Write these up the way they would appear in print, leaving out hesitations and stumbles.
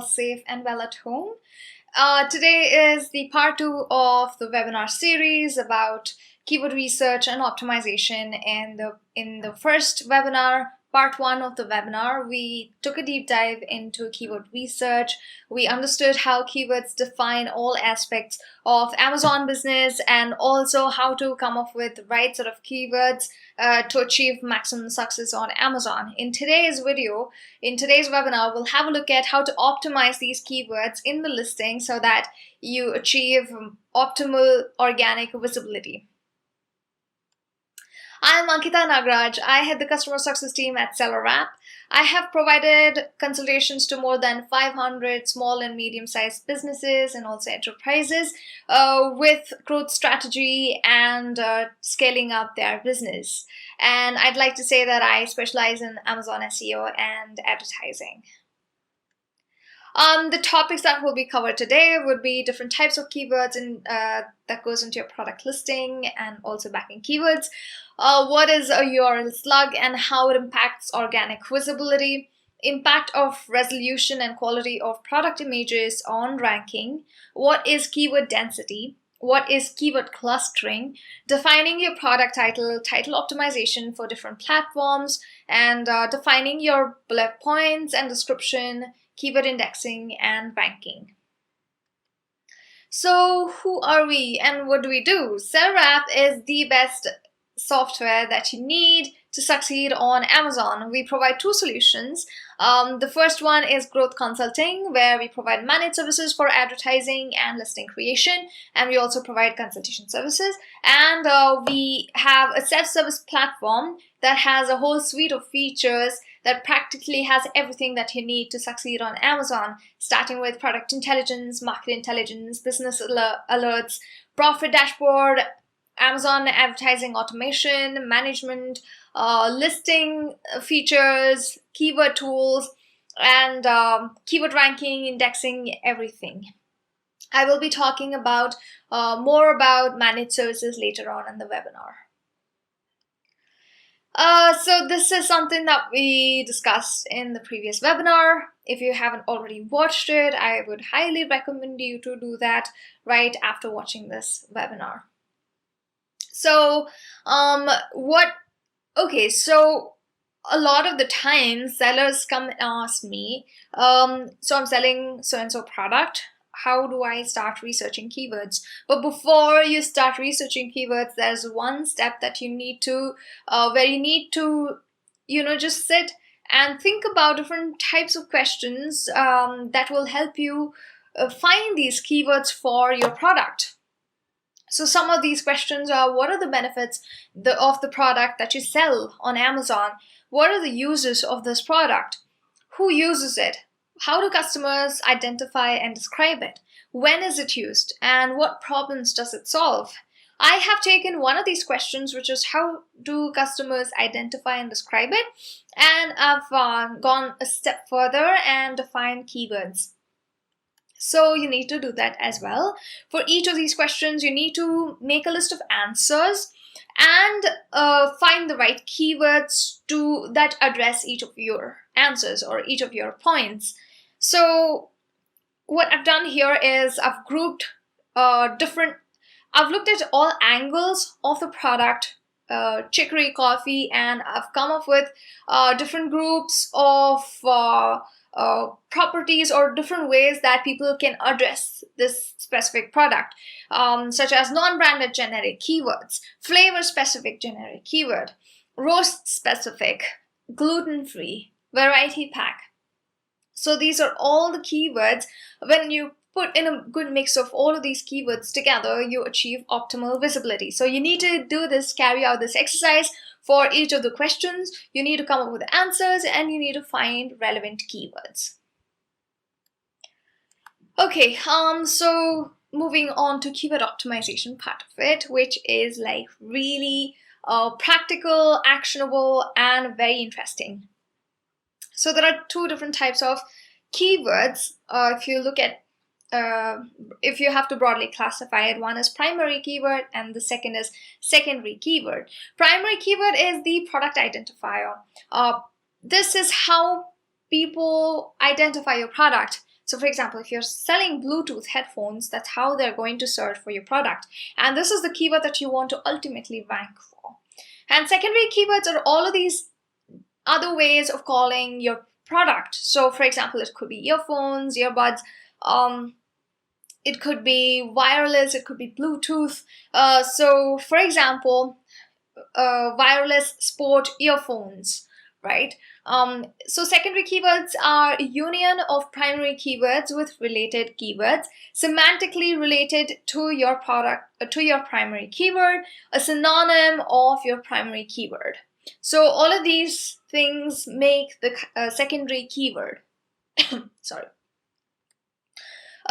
safe and well at home. Today is the part 2 of the webinar series about keyword research and optimization. And in the first webinar, part 1 of the webinar, we took a deep dive into keyword research. We understood how keywords define all aspects of Amazon business and also how to come up with the right sort of keywords to achieve maximum success on Amazon. In today's webinar, we'll have a look at how to optimize these keywords in the listing so that you achieve optimal organic visibility. I'm Ankita Nagraj. I head the customer success team at SellerApp. I have provided consultations to more than 500 small and medium-sized businesses and also enterprises with growth strategy and scaling up their business. And I'd like to say that I specialize in Amazon SEO and advertising. The topics that will be covered today would be different types of keywords that goes into your product listing and also Backend Keywords. What is a URL slug and how it impacts organic visibility, impact of resolution and quality of product images on ranking, what is keyword density, what is keyword clustering, defining your product title optimization for different platforms, and defining your bullet points and description, keyword indexing, and ranking. So who are we and what do we do? SellerApp is the best software that you need to succeed on Amazon. We provide two solutions. The first one is growth consulting, where we provide managed services for advertising and listing creation, and we also provide consultation services. And we have a self-service platform that has a whole suite of features that practically has everything that you need to succeed on Amazon, starting with product intelligence, market intelligence, business alerts, profit dashboard, Amazon advertising automation, management, listing features, keyword tools, and keyword ranking, indexing, everything. I will be talking about more about managed services later on in the webinar. So this is something that we discussed in the previous webinar. If you haven't already watched it, I would highly recommend you to do that right after watching this webinar. So so a lot of the time sellers come and ask me, so I'm selling so-and-so product, how do I start researching keywords? But before you start researching keywords, there's one step that you need to, where you need to, just sit and think about different types of questions that will help you find these keywords for your product. So some of these questions are: what are the benefits of the product that you sell on Amazon? What are the uses of this product? Who uses it? How do customers identify and describe it? When is it used? And what problems does it solve? I have taken one of these questions, which is how do customers identify and describe it? And I've gone a step further and defined keywords. So you need to do that as well. For each of these questions, you need to make a list of answers and find the right keywords that address each of your answers or each of your points. So what I've done here is I've grouped I've looked at all angles of the product, chicory coffee, and I've come up with different groups of properties or different ways that people can address this specific product, such as non-branded generic keywords, flavor-specific generic keyword, roast-specific, gluten-free, variety pack. So these are all the keywords. When you put in a good mix of all of these keywords together, you achieve optimal visibility. So you need to do this, carry out this exercise for each of the questions. You need to come up with the answers and you need to find relevant keywords. Okay, so moving on to keyword optimization part of it, which is like really practical, actionable, and very interesting. So there are two different types of keywords. If you look at if you have to broadly classify it, one is primary keyword and the second is secondary keyword. Primary keyword is the product identifier. This is how people identify your product. So for example, if you're selling Bluetooth headphones, that's how they're going to search for your product. And this is the keyword that you want to ultimately rank for. And secondary keywords are all of these other ways of calling your product. So for example, it could be earphones, earbuds, it could be wireless, it could be Bluetooth. So for example, wireless sport earphones, right? So secondary keywords are a union of primary keywords with related keywords, semantically related to your product, to your primary keyword, a synonym of your primary keyword. So all of these things make the secondary keyword. Sorry.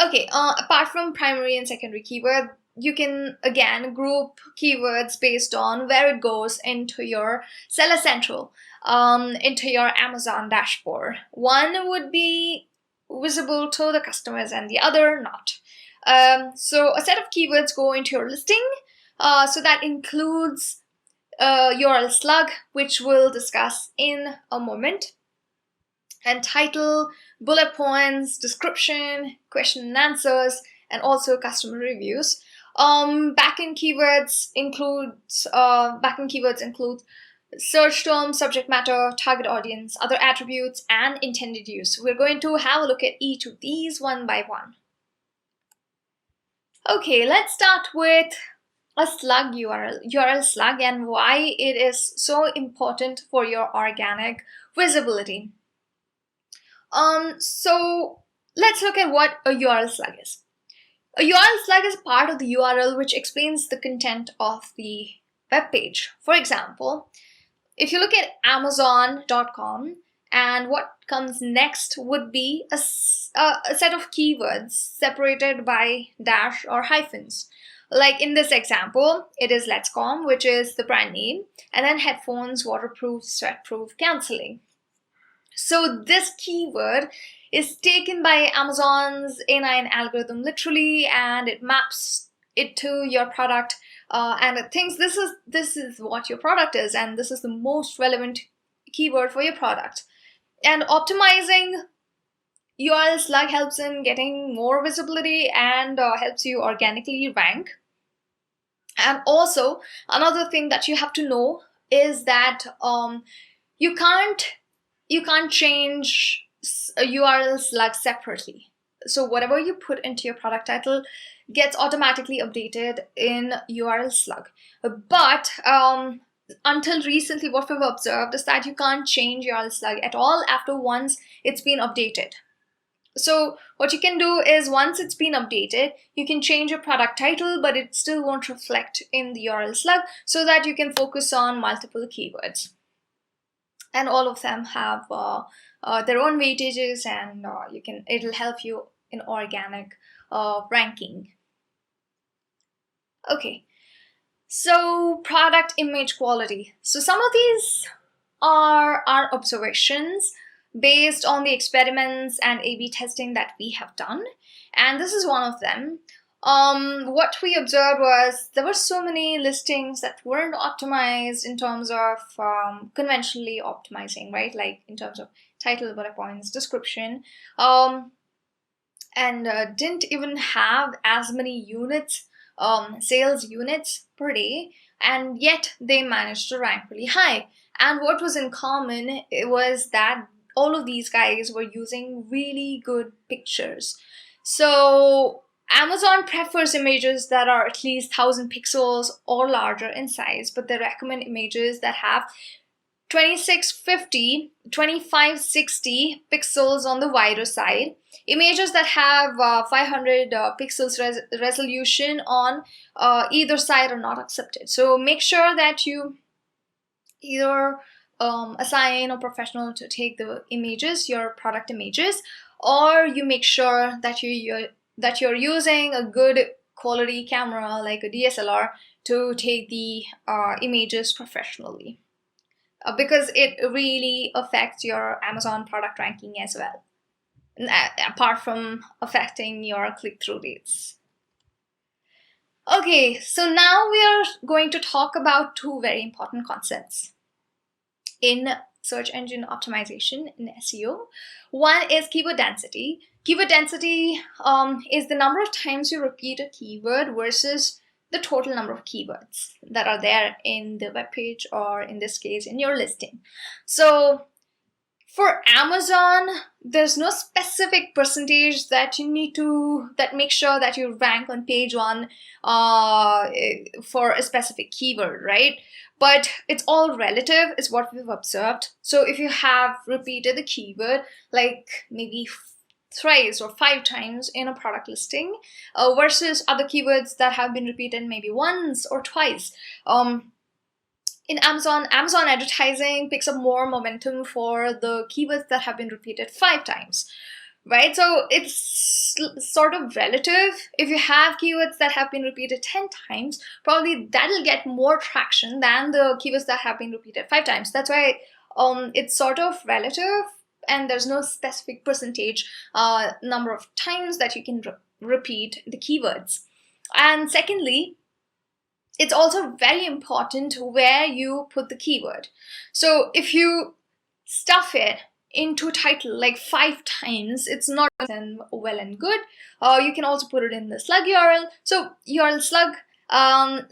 Okay, apart from primary and secondary keyword, you can again group keywords based on where it goes into your Seller Central, into your Amazon dashboard. One would be visible to the customers and the other not. So a set of keywords go into your listing. So that includes URL slug, which we'll discuss in a moment, and title, bullet points, description, question and answers, and also customer reviews. Backend keywords include search term, subject matter, target audience, other attributes, and intended use. We're going to have a look at each of these one by one. Okay, let's start with a slug URL slug, and why it is so important for your organic visibility. So let's look at what a URL slug is. A URL slug is part of the URL which explains the content of the web page. For example, if you look at Amazon.com, and what comes next would be a set of keywords separated by dash or hyphens. Like in this example, it is Let's Com, which is the brand name, and then headphones, waterproof, sweatproof, canceling. So this keyword is taken by Amazon's A9 algorithm literally, and it maps it to your product, and it thinks this is what your product is, and this is the most relevant keyword for your product. And optimizing URL slug helps in getting more visibility and helps you organically rank. And also another thing that you have to know is that you can't change a URL slug separately. So whatever you put into your product title gets automatically updated in URL slug. But until recently, what we've observed is that you can't change URL slug at all after once it's been updated. So what you can do is, once it's been updated, you can change your product title, but it still won't reflect in the URL slug, so that you can focus on multiple keywords. And all of them have their own weightages, and it'll help you in organic ranking. Okay, so product image quality. So some of these are our observations based on the experiments and A/B testing that we have done, and this is one of them. What we observed was there were so many listings that weren't optimized in terms of conventionally optimizing, right? Like in terms of title, bullet points, description, and didn't even have as many units, sales units per day, and yet they managed to rank really high. And what was in common, it was that all of these guys were using really good pictures. So Amazon prefers images that are at least 1000 pixels or larger in size, but they recommend images that have 2650, 2560 pixels on the wider side. Images that have 500 pixels resolution on either side are not accepted. So make sure that you either assign a professional to take the images, your product images, or you make sure that you're using a good quality camera like a DSLR to take the images professionally, because it really affects your Amazon product ranking as well, apart from affecting your click-through rates. Okay, so now we are going to talk about two very important concepts in search engine optimization in SEO. One is keyword density. Keyword density is the number of times you repeat a keyword versus the total number of keywords that are there in the web page, or in this case in your listing. So for Amazon, there's no specific percentage that you need to, that makes sure that you rank on page 1 for a specific keyword, right? But it's all relative, is what we've observed. So if you have repeated the keyword like maybe thrice or 5 times in a product listing versus other keywords that have been repeated maybe once or twice, in Amazon advertising picks up more momentum for the keywords that have been repeated 5 times, right? So it's sort of relative. If you have keywords that have been repeated 10 times, probably that'll get more traction than the keywords that have been repeated 5 times. That's why it's sort of relative, and there's no specific percentage number of times that you can repeat the keywords. And secondly, it's also very important where you put the keyword. So if you stuff it into title like 5 times, it's not well and good. You can also put it in the slug URL. So URL slug.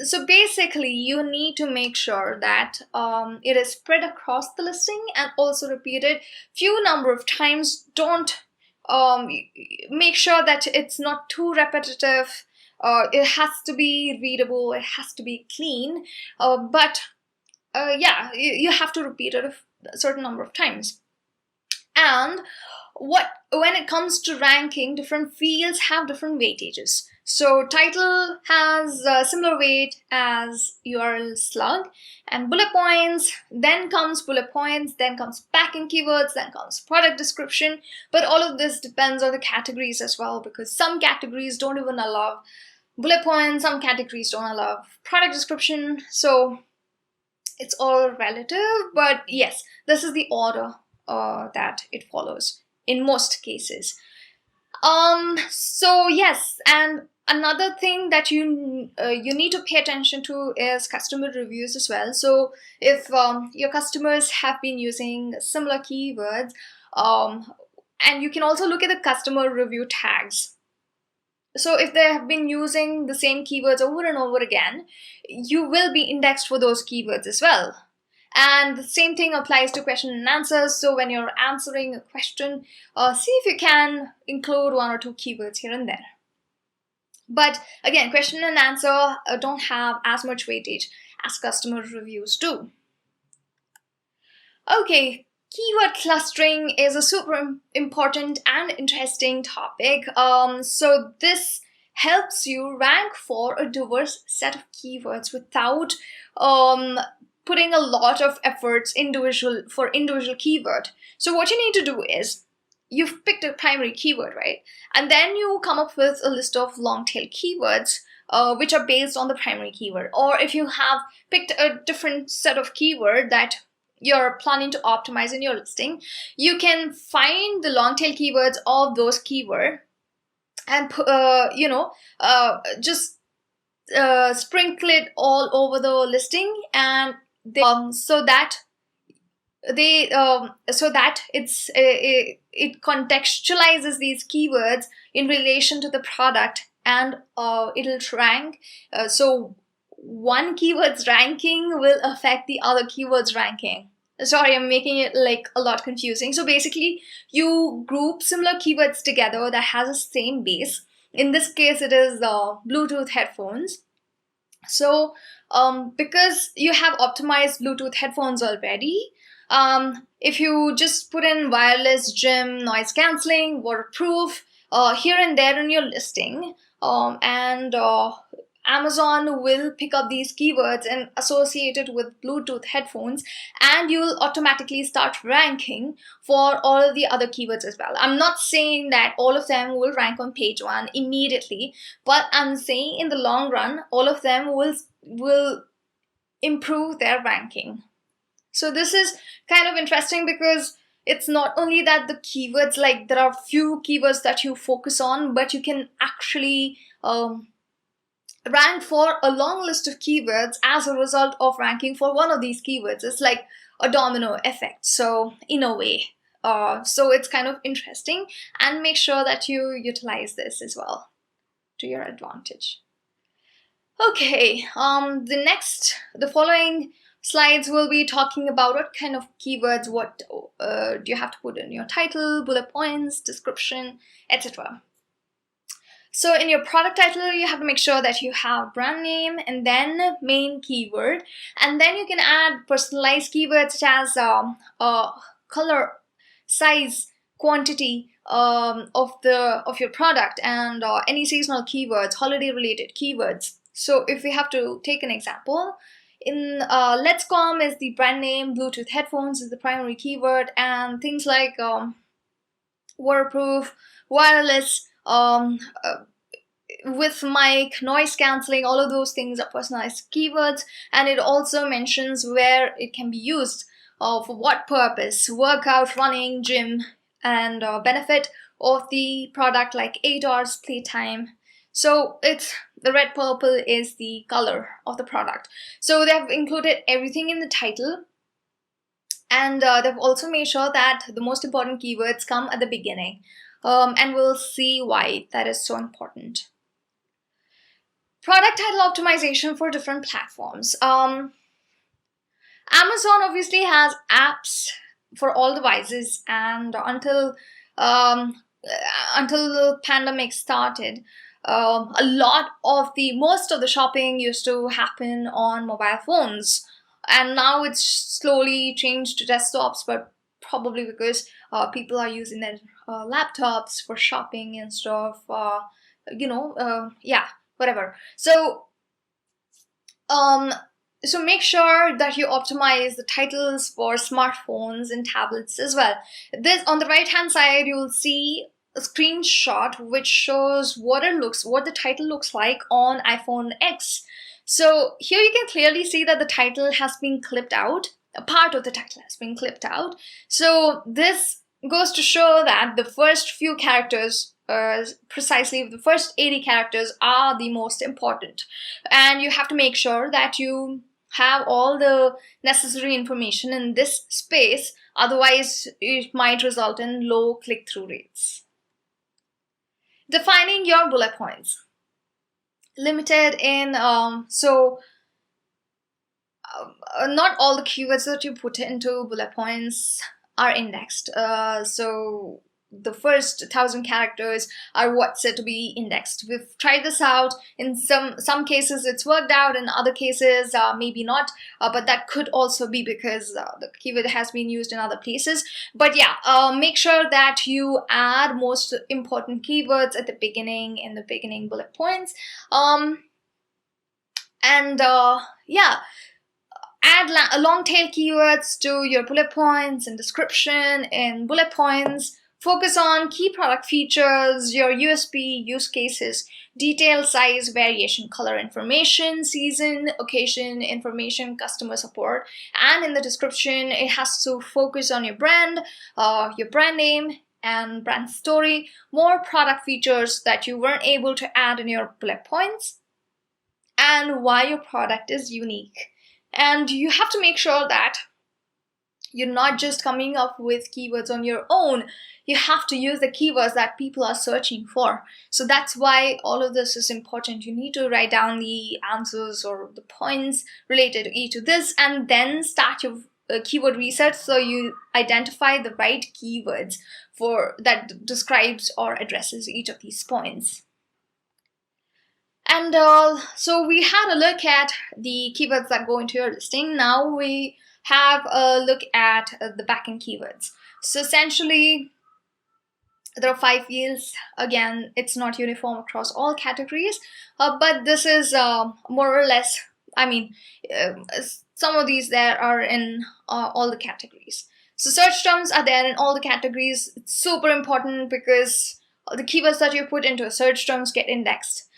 So basically you need to make sure that it is spread across the listing and also repeated few number of times. Don't make sure that it's not too repetitive. It has to be readable, it has to be clean, but yeah, you have to repeat it a certain number of times. And when it comes to ranking, different fields have different weightages. So title has a similar weight as URL slug, and bullet points, then comes bullet points, then comes backend keywords, then comes product description. But all of this depends on the categories as well, because some categories don't even allow bullet points, some categories don't allow product description. So it's all relative, but yes, this is the order that it follows in most cases. So yes, and another thing that you need to pay attention to is customer reviews as well. So if your customers have been using similar keywords, and you can also look at the customer review tags. So if they have been using the same keywords over and over again, you will be indexed for those keywords as well. And the same thing applies to question and answers. So when you're answering a question, see if you can include 1 or 2 keywords here and there. But again, question and answer don't have as much weightage as customer reviews do. Okay, keyword clustering is a super important and interesting topic. So this helps you rank for a diverse set of keywords without putting a lot of efforts for individual keyword. So what you need to do is, you've picked a primary keyword, right? And then you come up with a list of long tail keywords which are based on the primary keyword. Or if you have picked a different set of keyword that you're planning to optimize in your listing, you can find the long tail keywords of those keyword and just sprinkle it all over the listing, and so that it contextualizes these keywords in relation to the product, and it'll rank. So one keyword's ranking will affect the other keyword's ranking. Sorry, I'm making it like a lot confusing. So basically, you group similar keywords together that has the same base. In this case, it is Bluetooth headphones. So because you have optimized Bluetooth headphones already, if you just put in wireless, gym, noise cancelling, waterproof here and there in your listing, and Amazon will pick up these keywords and associate it with Bluetooth headphones, and you'll automatically start ranking for all of the other keywords as well. I'm not saying that all of them will rank on page 1 immediately, but I'm saying in the long run, all of them will improve their ranking. So this is kind of interesting, because it's not only that the keywords, like there are few keywords that you focus on, but you can actually rank for a long list of keywords as a result of ranking for one of these keywords. It's like a domino effect. So in a way, So it's kind of interesting, and make sure that you utilize this as well to your advantage. Okay, the following slides will be talking about what kind of keywords, what do you have to put in your title, bullet points, description, etc. So in your product title, you have to make sure that you have brand name and then main keyword, and then you can add personalized keywords such as color, size, quantity of your product, and any seasonal keywords, holiday related keywords. So if we have to take an example, in Let's Com is the brand name, Bluetooth headphones is the primary keyword, and things like waterproof, wireless, with mic, noise cancelling, all of those things are personalized keywords. And it also mentions where it can be used, for what purpose, workout, running, gym, and benefit of the product like 8 hours playtime. So it's the red purple is the color of the product. So they've included everything in the title, and they've also made sure that the most important keywords come at the beginning, and we'll see why that is so important. Product title optimization for different platforms. Amazon obviously has apps for all devices, and until the pandemic started, most of the shopping used to happen on mobile phones, and now it's slowly changed to desktops, but probably because people are using their laptops for shopping and stuff. Whatever. So make sure that you optimize the titles for smartphones and tablets as well. This, on the right hand side, you will see a screenshot which shows what the title looks like on iPhone X. So here you can clearly see that the title has been clipped out. A part of the title has been clipped out. So this goes to show that the first few characters, precisely the first 80 characters, are the most important, and you have to make sure that you have all the necessary information in this space, otherwise it might result in low click-through rates. Defining your bullet points. Limited in not all the keywords that you put into bullet points are indexed. So the first 1,000 characters are what's said to be indexed. We've tried this out. In some cases it's worked out, in other cases maybe not, but that could also be because the keyword has been used in other places. But yeah, make sure that you add most important keywords at the beginning, in the beginning bullet points. Add long tail keywords to your bullet points and description in bullet points. Focus on key product features, your USP, use cases, detail, size, variation, color information, season, occasion information, customer support. And in the description, it has to focus on your brand name, and brand story, more product features that you weren't able to add in your bullet points, and why your product is unique. And you have to make sure that you're not just coming up with keywords on your own. You have to use the keywords that people are searching for. So that's why all of this is important. You need to write down the answers or the points related to each of this, and then start your keyword research, so you identify the right keywords that describes or addresses each of these points. And so we had a look at the keywords that go into your listing. Now we have a look at the backend keywords. So essentially, there are 5 fields. Again, it's not uniform across all categories, but this is more or less, some of these there are in all the categories. So search terms are there in all the categories. It's super important because the keywords that you put into search terms get indexed.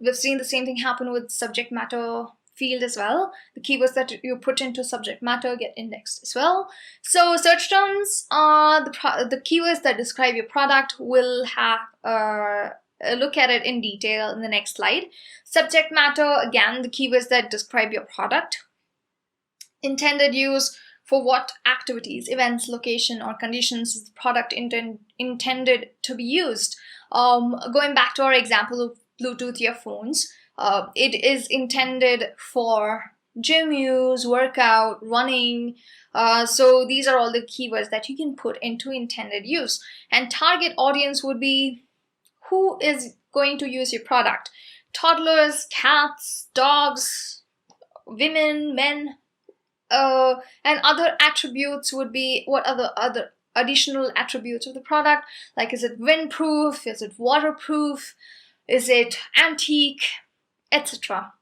We've seen the same thing happen with subject matter field as well. The keywords that you put into subject matter get indexed as well. So search terms are the keywords that describe your product. We'll have a look at it in detail in the next slide. Subject matter, again, the keywords that describe your product. Intended use, for what activities, events, location, or conditions is the product intended to be used. Going back to our example of Bluetooth earphones, it is intended for gym use, workout, running. So these are all the keywords that you can put into intended use. And target audience would be who is going to use your product. Toddlers, cats, dogs, women, men, and other attributes would be what are the other additional attributes of the product, like is it windproof, is it waterproof, is it antique, etc.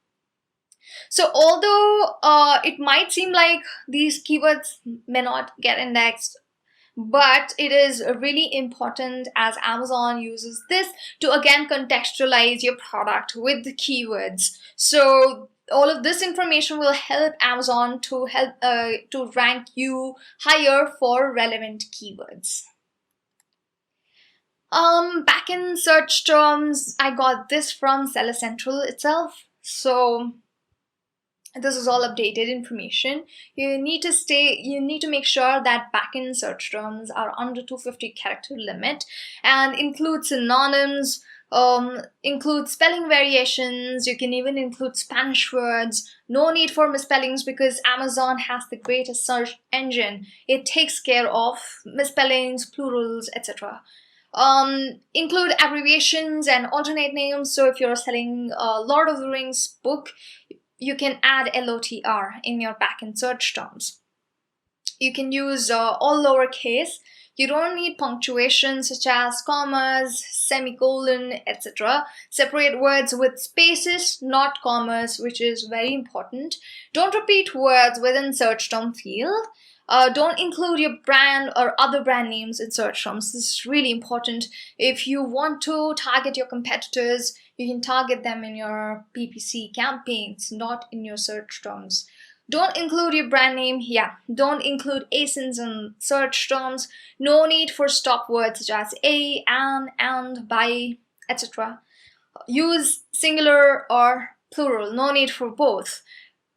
So although it might seem like these keywords may not get indexed, but it is really important as Amazon uses this to again contextualize your product with the keywords. So all of this information will help Amazon to rank you higher for relevant keywords. Backend search terms, I got this from Seller Central itself. So this is all updated information. You need to make sure that backend search terms are under 250 character limit and include synonyms, include spelling variations. You can even include Spanish words. No need for misspellings because Amazon has the greatest search engine. It takes care of misspellings, plurals, etc. Include abbreviations and alternate names. So if you're selling Lord of the Rings book, you can add LOTR in your backend search terms. You can use all lowercase. You don't need punctuation such as commas, semicolon, etc. Separate words with spaces, not commas, which is very important. Don't repeat words within search term field. Don't include your brand or other brand names in search terms. This is really important. If you want to target your competitors, you can target them in your PPC campaigns, not in your search terms. Don't include your brand name. Don't include ASINs in search terms. No need for stop words such as a, an, and, by, etc. Use singular or plural. No need for both.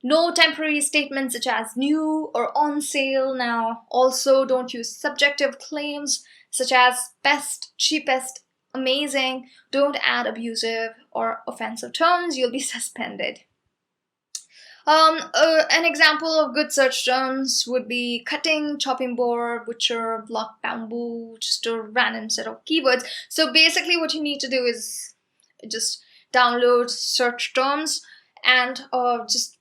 No temporary statements such as new or on sale now. Also, don't use subjective claims such as best, cheapest, amazing. Don't add abusive or offensive terms. You'll be suspended. An example of good search terms would be cutting, chopping board, butcher, block, bamboo, just a random set of keywords. So basically what you need to do is just download search terms and just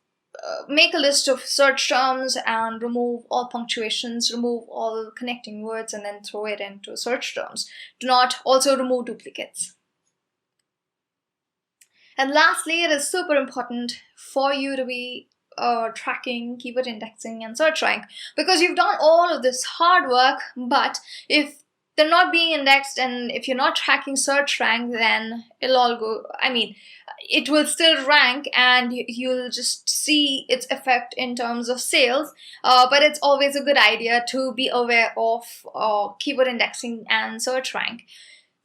make a list of search terms and remove all punctuations, remove all connecting words, and then throw it into search terms. Do not also remove duplicates. And lastly, it is super important for you to be tracking keyword indexing and search rank, because you've done all of this hard work, but if they're not being indexed and if you're not tracking search rank, then it'll all go, it will still rank and you'll just see its effect in terms of sales, but it's always a good idea to be aware of keyword indexing and search rank.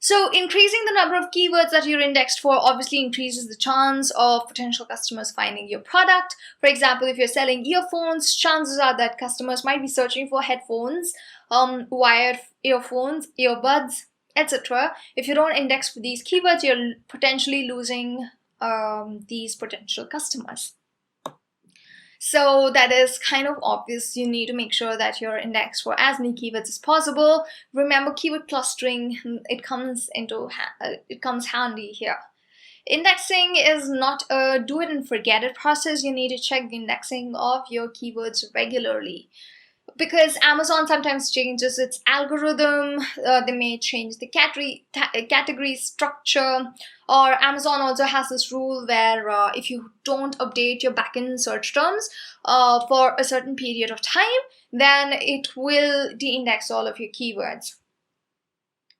So increasing the number of keywords that you're indexed for obviously increases the chance of potential customers finding your product. For example, if you're selling earphones, chances are that customers might be searching for headphones, wired earphones, earbuds, etc. If you don't index for these keywords, you're potentially losing these potential customers. So that is kind of obvious. You need to make sure that you're indexed for as many keywords as possible. Remember, keyword clustering, it comes handy here. Indexing is not a do it and forget it process. You need to check the indexing of your keywords regularly, because Amazon sometimes changes its algorithm. They may change the category structure, or Amazon also has this rule where if you don't update your backend search terms for a certain period of time, then it will de-index all of your keywords.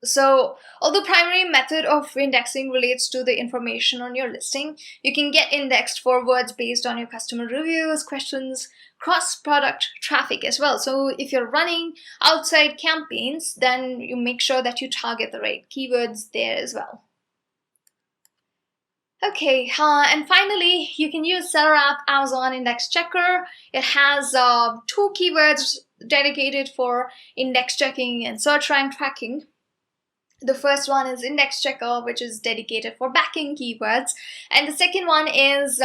So, although primary method of indexing relates to the information on your listing, you can get indexed for words based on your customer reviews, questions, cross-product traffic as well. So if you're running outside campaigns, then you make sure that you target the right keywords there as well. Okay, and finally, you can use SellerApp Amazon Index Checker. It has two keywords dedicated for index checking and search rank tracking. The first one is Index Checker, which is dedicated for Backend Keywords, and the second one is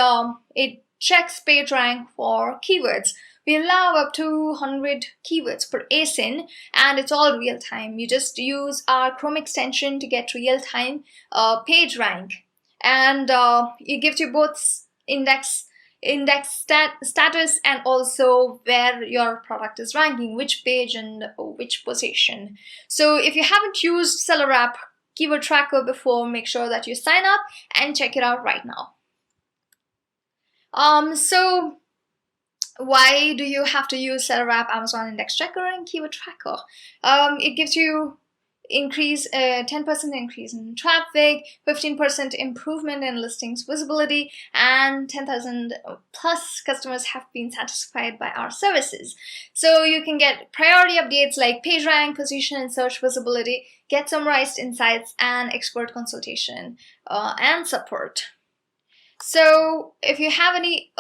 it checks page rank for keywords. We allow up to 100 keywords per ASIN, and it's all real time. You just use our Chrome extension to get real time page rank, and it gives you both status and also where your product is ranking, which page and which position. So if you haven't used SellerApp Keyword Tracker before, make sure that you sign up and check it out right now. So why do you have to use SellerApp Amazon Index Checker and Keyword Tracker? It gives you 10% increase in traffic, 15% improvement in listings visibility, and 10,000 plus customers have been satisfied by our services. So you can get priority updates like page rank, position, and search visibility, get summarized insights, and expert consultation and support. So if you have any,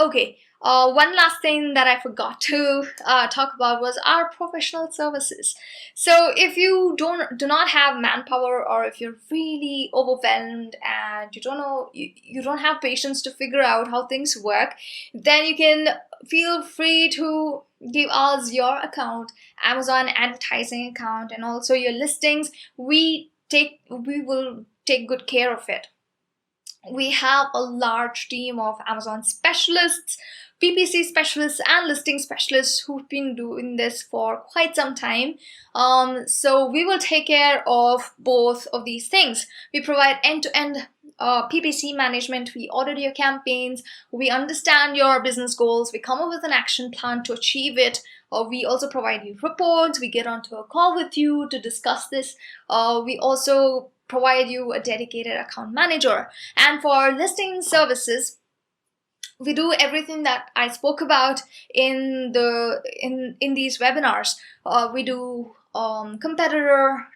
one last thing that I forgot to talk about was our professional services. So if you do not have manpower, or if you're really overwhelmed and you don't know, you don't have patience to figure out how things work, then you can feel free to give us your account, Amazon advertising account, and also your listings. We will take good care of it. We have a large team of Amazon specialists, PPC specialists, and listing specialists who've been doing this for quite some time. So we will take care of both of these things. We provide end-to-end PPC management. We audit your campaigns. We understand your business goals. We come up with an action plan to achieve it. We also provide you reports. We get onto a call with you to discuss this. We also provide you a dedicated account manager. And for listing services, we do everything that I spoke about in these webinars. We do competitor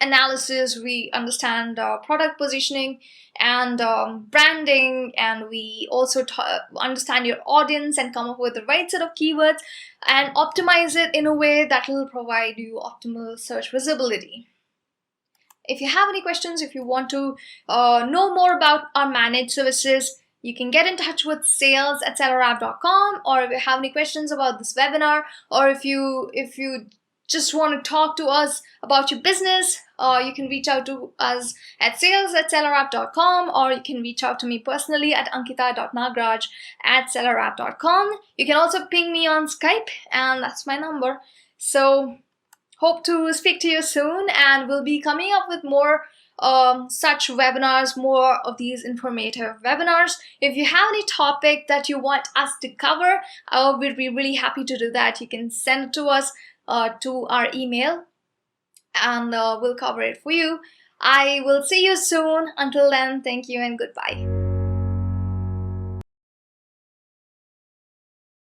analysis. We understand product positioning and branding, and we also understand your audience and come up with the right set of keywords and optimize it in a way that will provide you optimal search visibility. If you have any questions, if you want to know more about our managed services, you can get in touch with sales@sellerapp.com, or if you have any questions about this webinar, or if you just want to talk to us about your business, you can reach out to us at sales@sellerapp.com, or you can reach out to me personally at ankita.nagraj@sellerapp.com. You can also ping me on Skype, and that's my number. So hope to speak to you soon, and we'll be coming up with more such webinars, more of these informative webinars. If you have any topic that you want us to cover, we'd be really happy to do that. You can send it to us to our email, and we'll cover it for you. I will see you soon. Until then, thank you and goodbye.